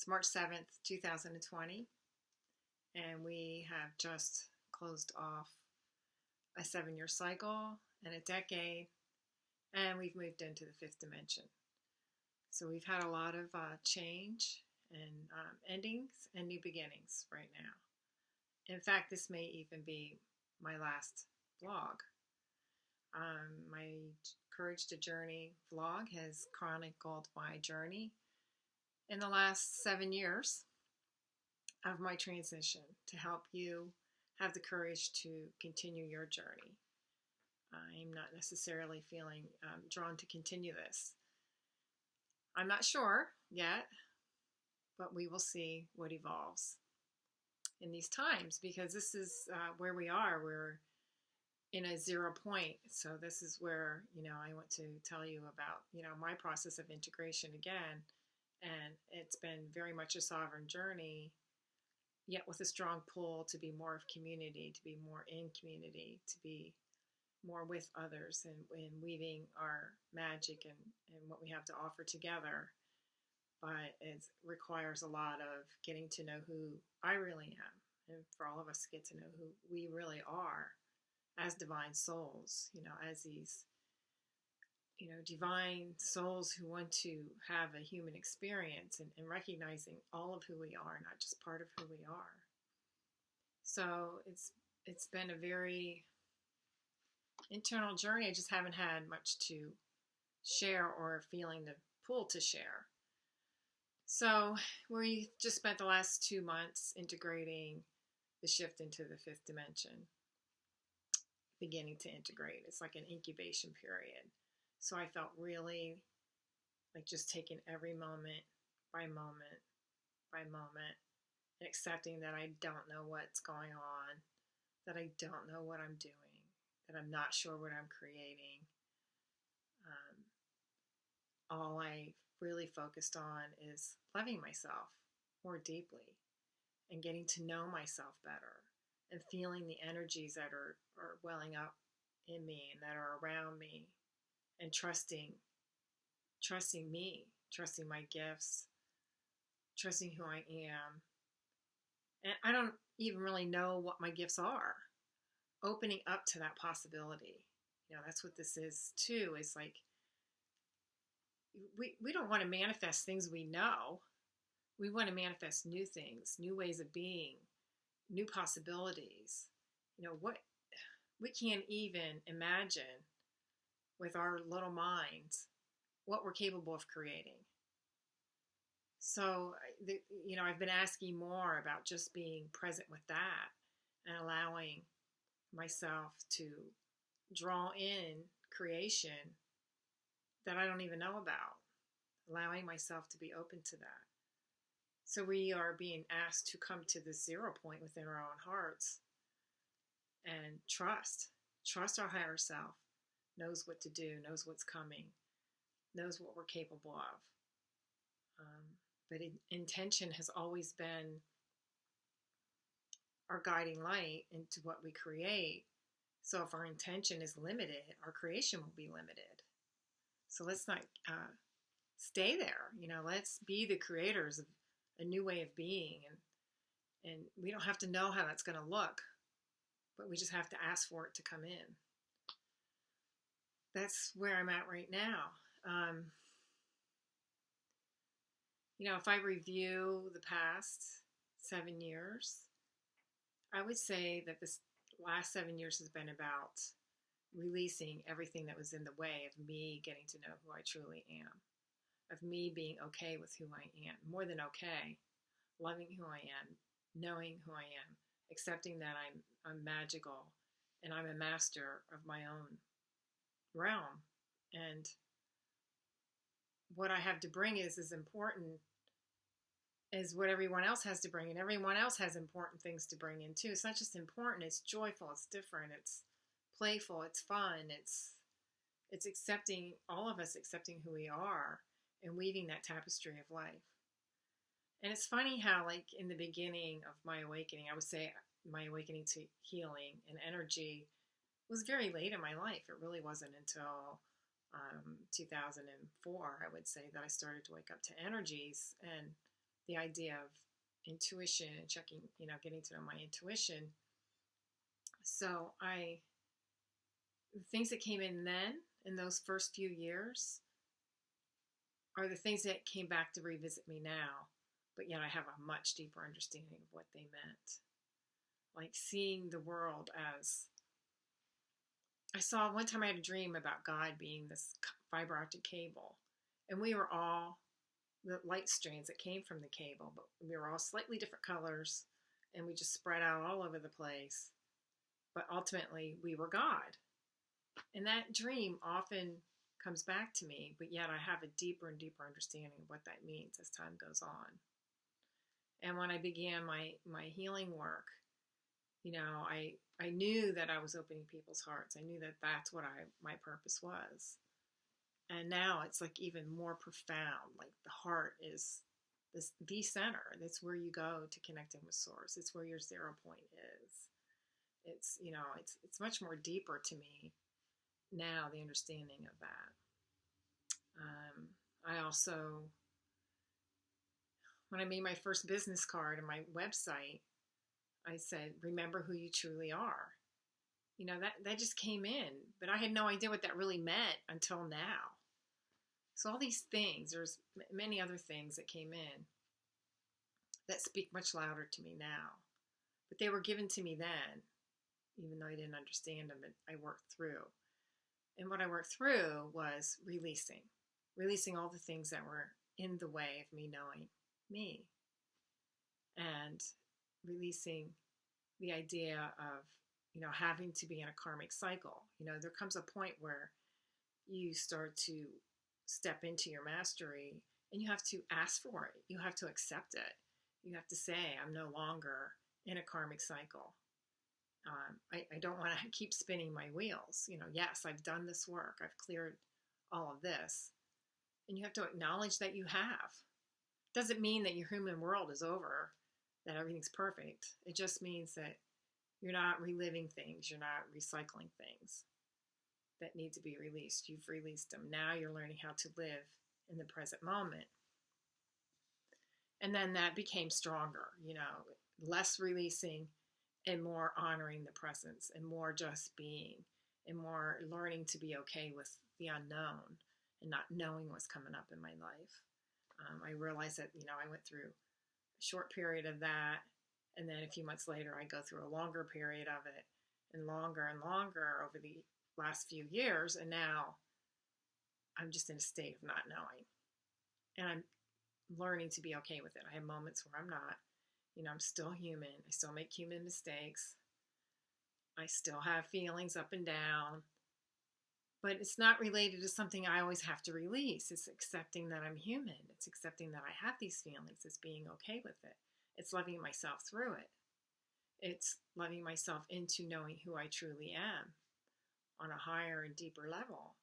It's March 7th, 2020, and we have just closed off a 7-year cycle and a decade, and we've moved into the fifth dimension. So we've had a lot of change and endings and new beginnings right now. In fact, this may even be my last vlog. My Courage to Journey vlog has chronicled my journey in the last 7 years of my transition to help you have the courage to continue your journey. I'm not necessarily feeling drawn to continue this. I'm not sure yet, but we will see what evolves in these times, because this is where we are. We're in a 0 point. So this is where, I want to tell you about, my process of integration again. And it's been very much a sovereign journey, yet with a strong pull to be more of community, to be more in community, to be more with others, and weaving our magic and what we have to offer together. But it requires a lot of getting to know who I really am, and for all of us to get to know who we really are as divine souls, as these divine souls who want to have a human experience, and recognizing all of who we are, not just part of who we are. So it's been a very internal journey. I just haven't had much to share or feeling the pull to share. So we just spent the last 2 months integrating the shift into the fifth dimension, beginning to integrate. It's like an incubation period. So I felt really like just taking every moment by moment by moment, and accepting that I don't know what's going on, that I don't know what I'm doing, that I'm not sure what I'm creating. All I really focused on is loving myself more deeply and getting to know myself better, and feeling the energies that are welling up in me and that are around me, and trusting me, trusting my gifts, trusting who I am. And I don't even really know what my gifts are. Opening up to that possibility. That's what this is too. It's like we don't want to manifest things we know. We want to manifest new things, new ways of being, new possibilities. What we can't even imagine with our little minds what we're capable of creating. So, I've been asking more about just being present with that, and allowing myself to draw in creation that I don't even know about, allowing myself to be open to that. So we are being asked to come to this 0 point within our own hearts and trust our higher self, knows what to do, knows what's coming, knows what we're capable of. But intention has always been our guiding light into what we create. So if our intention is limited, our creation will be limited. So let's not stay there. Let's be the creators of a new way of being. And we don't have to know how that's going to look, but we just have to ask for it to come in. That's where I'm at right now. If I review the past 7 years, I would say that this last 7 years has been about releasing everything that was in the way of me getting to know who I truly am, of me being okay with who I am, more than okay, loving who I am, knowing who I am, accepting that I'm magical and I'm a master of my own realm, and what I have to bring is as important as what everyone else has to bring, and everyone else has important things to bring in too. It's not just important, it's joyful, it's different, it's playful, it's fun, it's accepting, all of us accepting who we are and weaving that tapestry of life. And it's funny how, like, in the beginning of my awakening, I would say my awakening to healing and energy was very late in my life. It really wasn't until 2004, I would say, that I started to wake up to energies. And the idea of intuition and checking, getting to know my intuition. So the things that came in then, in those first few years, are the things that came back to revisit me now, but yet I have a much deeper understanding of what they meant. Like seeing the world as, I saw one time I had a dream about God being this fiber optic cable, and we were all the light strands that came from the cable, but we were all slightly different colors, and we just spread out all over the place. But ultimately, we were God. And that dream often comes back to me, but yet I have a deeper and deeper understanding of what that means as time goes on. And when I began my healing work, I knew that I was opening people's hearts. I knew that that's what my purpose was. And now it's like even more profound. Like the heart is the center. That's where you go to connect in with source. It's where your 0 point is. It's, it's much more deeper to me now, the understanding of that. I also, when I made my first business card and my website, I said, remember who you truly are. That just came in, but I had no idea what that really meant until now. So all these things, there's many other things that came in that speak much louder to me now, but they were given to me then, even though I didn't understand them, and I worked through. And what I worked through was releasing all the things that were in the way of me knowing me, and releasing the idea of, having to be in a karmic cycle. There comes a point where you start to step into your mastery, and you have to ask for it. You have to accept it. You have to say, I'm no longer in a karmic cycle. I don't want to keep spinning my wheels. Yes, I've done this work. I've cleared all of this. And you have to acknowledge that you have. Doesn't mean that your human world is over, that everything's perfect. It just means that you're not reliving things. You're not recycling things that need to be released. You've released them. Now you're learning how to live in the present moment. And then that became stronger, less releasing and more honoring the presence, and more just being, and more learning to be okay with the unknown and not knowing what's coming up in my life. I realized that, I went through a short period of that, and then a few months later, I go through a longer period of it, and longer over the last few years, and now I'm just in a state of not knowing. And I'm learning to be okay with it. I have moments where I'm not. I'm still human. I still make human mistakes. I still have feelings up and down. But it's not related to something I always have to release. It's accepting that I'm human. It's accepting that I have these feelings. It's being okay with it. It's loving myself through it. It's loving myself into knowing who I truly am on a higher and deeper level.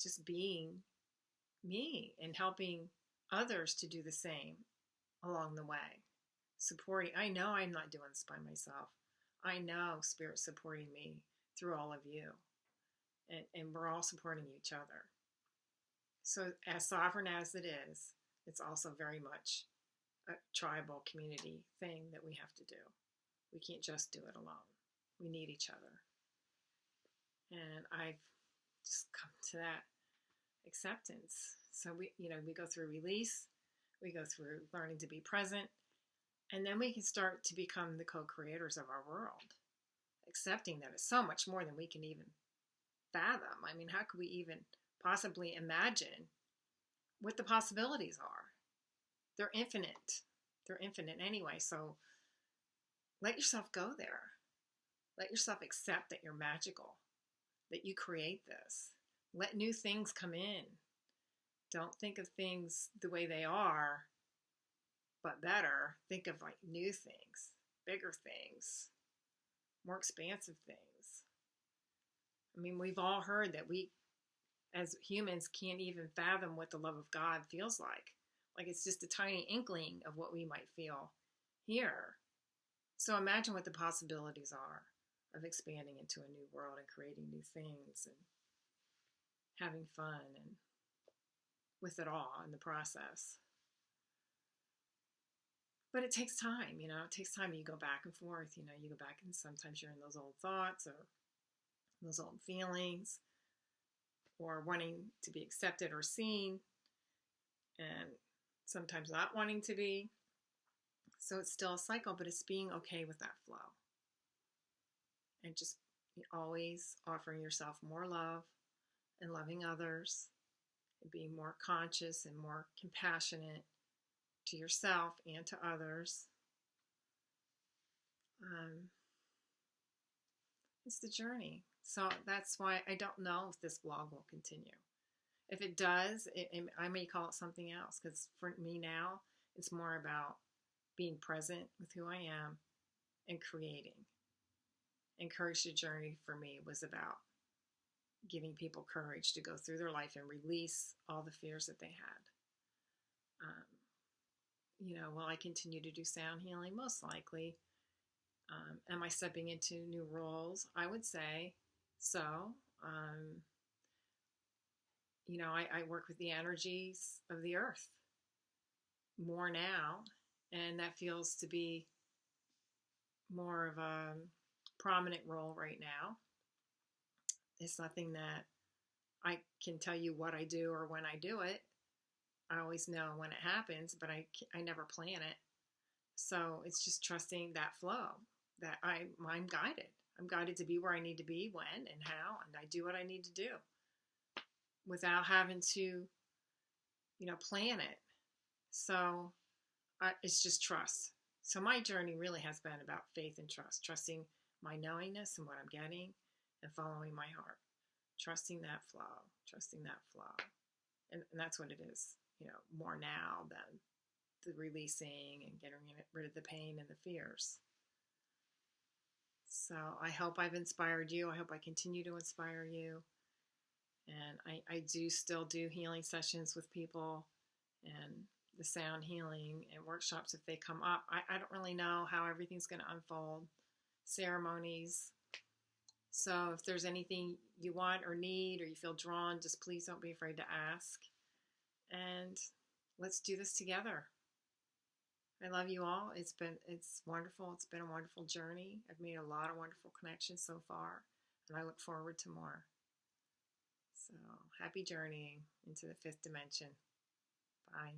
Just being me and helping others to do the same along the way. Supporting. I know I'm not doing this by myself. I know Spirit's supporting me through all of you. And we're all supporting each other. So as sovereign as it is, it's also very much a tribal community thing that we have to do. We can't just do it alone. We need each other. And I've just come to that acceptance. So we go through release, we go through learning to be present, and then we can start to become the co-creators of our world, accepting that it's so much more than we can even fathom. I mean, how could we even possibly imagine what the possibilities are? They're infinite. They're infinite anyway. So let yourself go there. Let yourself accept that you're magical, that you create this. Let new things come in. Don't think of things the way they are, but better. Think of like new things, bigger things, more expansive things. I mean, we've all heard that we, as humans, can't even fathom what the love of God feels like. Like it's just a tiny inkling of what we might feel here. So imagine what the possibilities are of expanding into a new world and creating new things and having fun and with it all in the process. But it takes time, it takes time. You go back and forth, you go back and sometimes you're in those old thoughts or those old feelings or wanting to be accepted or seen and sometimes not wanting to be. So it's still a cycle, but it's being okay with that flow and just always offering yourself more love and loving others and being more conscious and more compassionate to yourself and to others. It's the journey. So that's why I don't know if this blog will continue. If it does, I may call it something else, because for me now, it's more about being present with who I am and creating. Encourage the Journey for me was about giving people courage to go through their life and release all the fears that they had. Will I continue to do sound healing? Most likely. Am I stepping into new roles? I would say so. I work with the energies of the earth more now, and that feels to be more of a prominent role right now. It's nothing that I can tell you what I do or when I do it. I always know when it happens, but I never plan it. So it's just trusting that flow, that I'm guided. I'm guided to be where I need to be, when and how, and I do what I need to do without having to, plan it. So it's just trust. So my journey really has been about faith and trust, trusting my knowingness and what I'm getting and following my heart, trusting that flow, trusting that flow. And that's what it is, more now than the releasing and getting rid of the pain and the fears. So I hope I've inspired you. I hope I continue to inspire you. And I do still do healing sessions with people and the sound healing and workshops if they come up. I don't really know how everything's going to unfold. Ceremonies. So if there's anything you want or need or you feel drawn, just please don't be afraid to ask. And let's do this together. I love you all. It's wonderful. It's been a wonderful journey. I've made a lot of wonderful connections so far, and I look forward to more. So happy journeying into the fifth dimension. Bye.